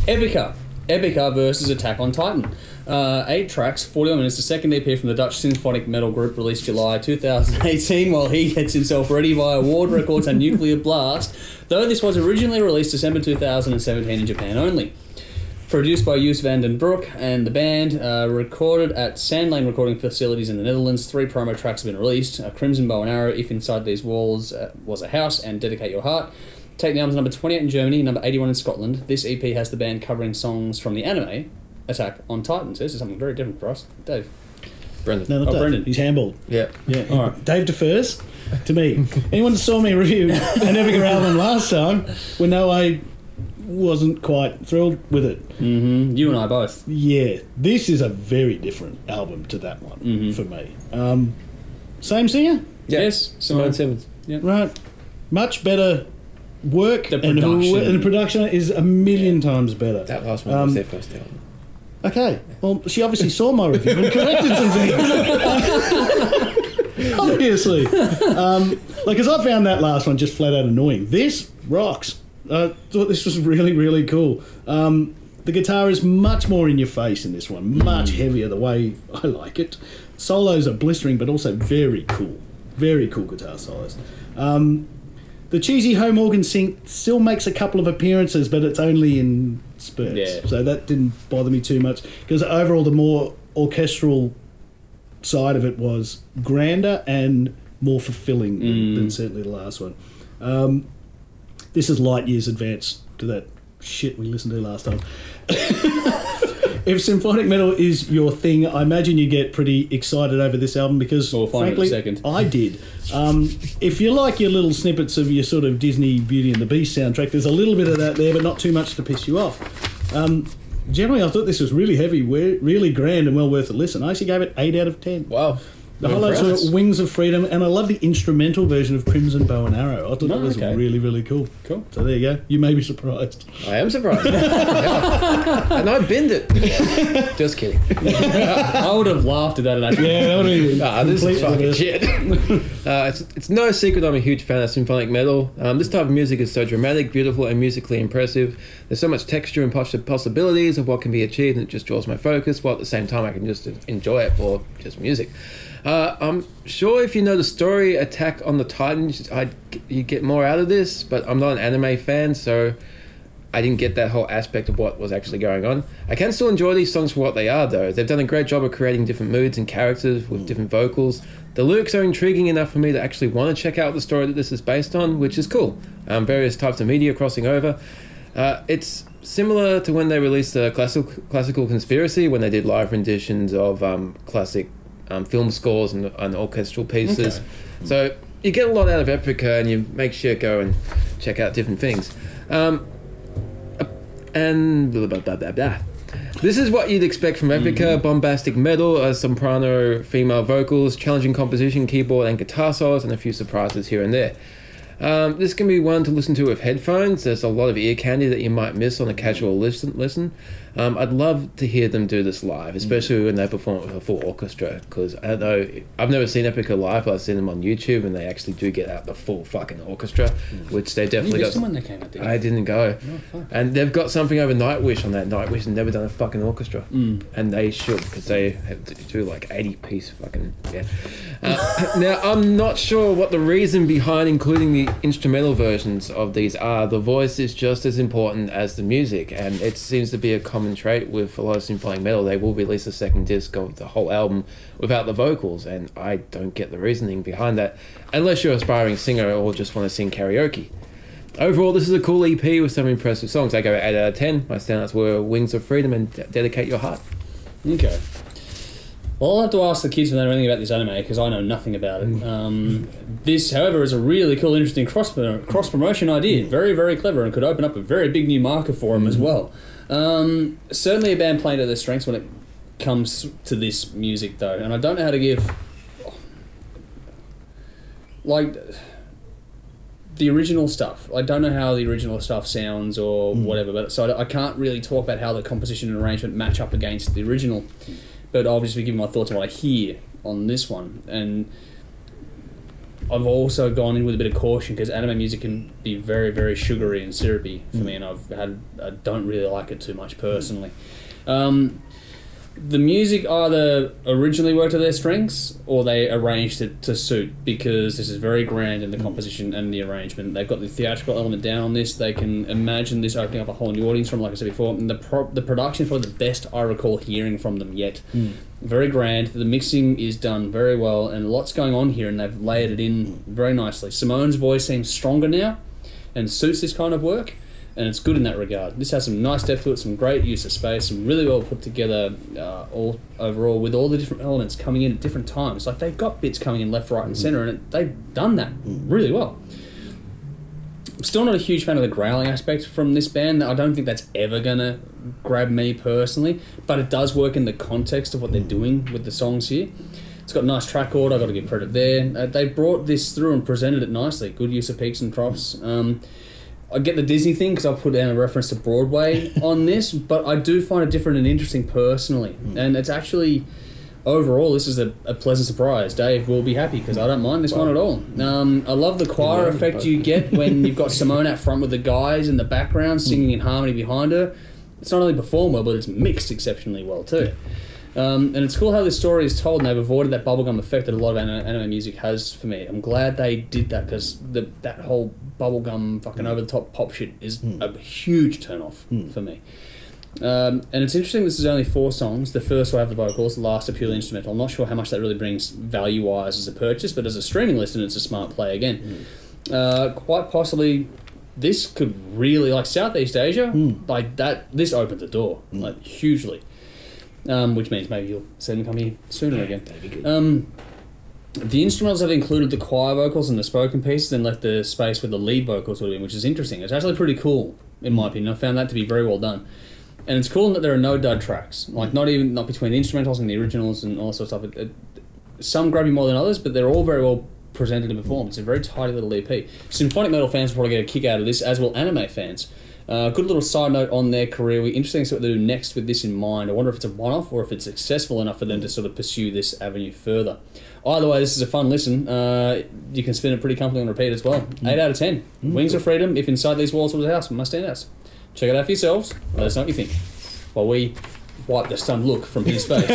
Epica. Epica versus Attack on Titan. 8 tracks, 41 minutes. The second EP from the Dutch symphonic metal group, released July 2018, while he gets himself ready via Ward Records and Nuclear Blast, though this was originally released December 2017 in Japan only. Produced by Joos van den Broek and the band, recorded at Sandlane recording facilities in the Netherlands. 3 promo tracks have been released: Crimson Bow and Arrow, If Inside These Walls Was a House, and Dedicate Your Heart. Take the Arms, number 28 in Germany, number 81 in Scotland. This EP has the band covering songs from the anime Attack on Titan. So this is something very different for us. Dave. Brendan. No, not Dave. Brendan. He's handballed. Yeah. All right. Dave defers to me. Anyone that saw me review an Epica album last time would know I wasn't quite thrilled with it. Mm-hmm. You and I both. Yeah. This is a very different album to that one for me. Same singer? Yeah. Yes. Simone Simmons. Yeah. Right. Much better work. The production. And the production is a million times better. That last one was their first album. Okay. Well, she obviously saw my review and corrected some things. Obviously. Because I found that last one just flat out annoying. This rocks. I thought this was really, really cool. The guitar is much more in your face in this one. Much heavier, the way I like it. Solos are blistering, but also very cool. Very cool guitar solos. The cheesy home organ synth still makes a couple of appearances, but it's only in spurts. Yeah. So that didn't bother me too much, because overall the more orchestral side of it was grander and more fulfilling than certainly the last one. This is light years advance to that shit we listened to last time. If symphonic metal is your thing, I imagine you get pretty excited over this album, because we'll find frankly, it in a second. I did. If you like your little snippets of your sort of Disney Beauty and the Beast soundtrack, there's a little bit of that there, but not too much to piss you off. Generally, I thought this was really heavy, really grand and well worth a listen. I actually gave it 8 out of 10. Wow. The highlights were Wings of Freedom, and I love the instrumental version of Crimson Bow and Arrow. I thought that was really, really cool. Cool. So there you go. You may be surprised. I am surprised. Yeah. And I binned it. Just kidding. I would have laughed at that. Yeah, that would be this is fucking shit. It's no secret I'm a huge fan of symphonic metal. This type of music is so dramatic, beautiful, and musically impressive. There's so much texture and possibilities of what can be achieved, and it just draws my focus, while at the same time I can just enjoy it for just music. I'm sure if you know the story, Attack on the Titans, you get more out of this, but I'm not an anime fan, so I didn't get that whole aspect of what was actually going on. I can still enjoy these songs for what they are, though. They've done a great job of creating different moods and characters with different vocals. The lyrics are intriguing enough for me to actually want to check out the story that this is based on, which is cool. Various types of media crossing over. It's similar to when they released the Classical Conspiracy, when they did live renditions of classic film scores and orchestral pieces. Okay. So you get a lot out of Epica, and you make sure to go and check out different things. And blah, blah, blah, blah, blah. This is what you'd expect from Epica: bombastic metal, soprano female vocals, challenging composition, keyboard and guitar solos, and a few surprises here and there. This can be one to listen to with headphones. There's a lot of ear candy that you might miss on a casual listen. I'd love to hear them do this live, especially when they perform it with a full orchestra, because I don't know, I've never seen Epica live, but I've seen them on YouTube, and they actually do get out the full fucking orchestra, which they definitely got. When they came out, I didn't go. And they've got something over Nightwish on that. Nightwish has never done a fucking orchestra, and they should, because they have to do like 80-piece fucking now I'm not sure what the reason behind including the instrumental versions of these are. The voice is just as important as the music, and it seems to be a common trait with a lot of symphonic metal. They will release a second disc of the whole album without the vocals, and I don't get the reasoning behind that, unless you're an aspiring singer or just want to sing karaoke. Overall, this is a cool EP with some impressive songs. I go 8 out of 10. My standouts were Wings of Freedom and Dedicate Your Heart. Okay. Well, I'll have to ask the kids if they know anything about this anime, because I know nothing about it. This, however, is a really cool, interesting cross-promotion idea. Very, very clever, and could open up a very big new market for them as well. Certainly a band playing to their strengths when it comes to this music, though. And I don't know how to give... like... the original stuff. I don't know how the original stuff sounds or whatever, but so I can't really talk about how the composition and arrangement match up against the original. But I'll just be giving my thoughts on what I hear on this one. And I've also gone in with a bit of caution because anime music can be very, very sugary and syrupy for me, and I don't really like it too much personally. The music either originally worked to their strengths or they arranged it to suit, because this is very grand in the composition and the arrangement. They've got the theatrical element down on this. They can imagine this opening up a whole new audience from, like I said before, and the production is probably the best I recall hearing from them yet. Very grand. The mixing is done very well, and lots going on here, and they've layered it in very nicely. Simone's voice seems stronger now and suits this kind of work, and it's good in that regard. This has some nice depth to it, some great use of space, some really well put together all overall, with all the different elements coming in at different times. Like, they've got bits coming in left, right and centre, and they've done that really well. I'm still not a huge fan of the growling aspect from this band. I don't think that's ever going to grab me personally, but it does work in the context of what they're doing with the songs here. It's got nice track order, I've got to give credit there. They brought this through and presented it nicely. Good use of peaks and troughs. I get the Disney thing because I've put down a reference to Broadway on this, but I do find it different and interesting personally. And it's actually, overall, this is a pleasant surprise. Dave will be happy because I don't mind this one at all. I love the choir effect you get when you've got Simone out front with the guys in the background singing in harmony behind her. It's not only performed well, but it's mixed exceptionally well too. And it's cool how this story is told, and they've avoided that bubblegum effect that a lot of anime music has for me. I'm glad they did that, because that whole bubblegum fucking over-the-top pop shit is a huge turn-off for me. And it's interesting, this is only 4 songs. The first will have the vocals, the last are purely instrumental. I'm not sure how much that really brings value-wise as a purchase, but as a streaming listener, it's a smart play again. Quite possibly, this could really, like Southeast Asia, like that, this opens the door, like hugely. Which means maybe you'll see them come here sooner again. That'd be good. The instrumentals have included the choir vocals and the spoken pieces and left the space where the lead vocals would have been, which is interesting. It's actually pretty cool, in my opinion. I found that to be very well done. And it's cool that there are no dud tracks, like not between the instrumentals and the originals and all that sort of stuff. Some grab you more than others, but they're all very well presented and performed. It's a very tidy little EP. Symphonic metal fans will probably get a kick out of this, as will anime fans. Good little side note on their career. We're interesting to see what they do next with this in mind. I wonder if it's a one-off or if it's successful enough for them to sort of pursue this avenue further. Either way, this is a fun listen. You can spin it pretty comfortably on repeat as well. 8 out of 10. Wings of Freedom, if inside these walls was a house, must stand out. Check it out for yourselves. Let us know what you think, while we wipe the stunned look from his face.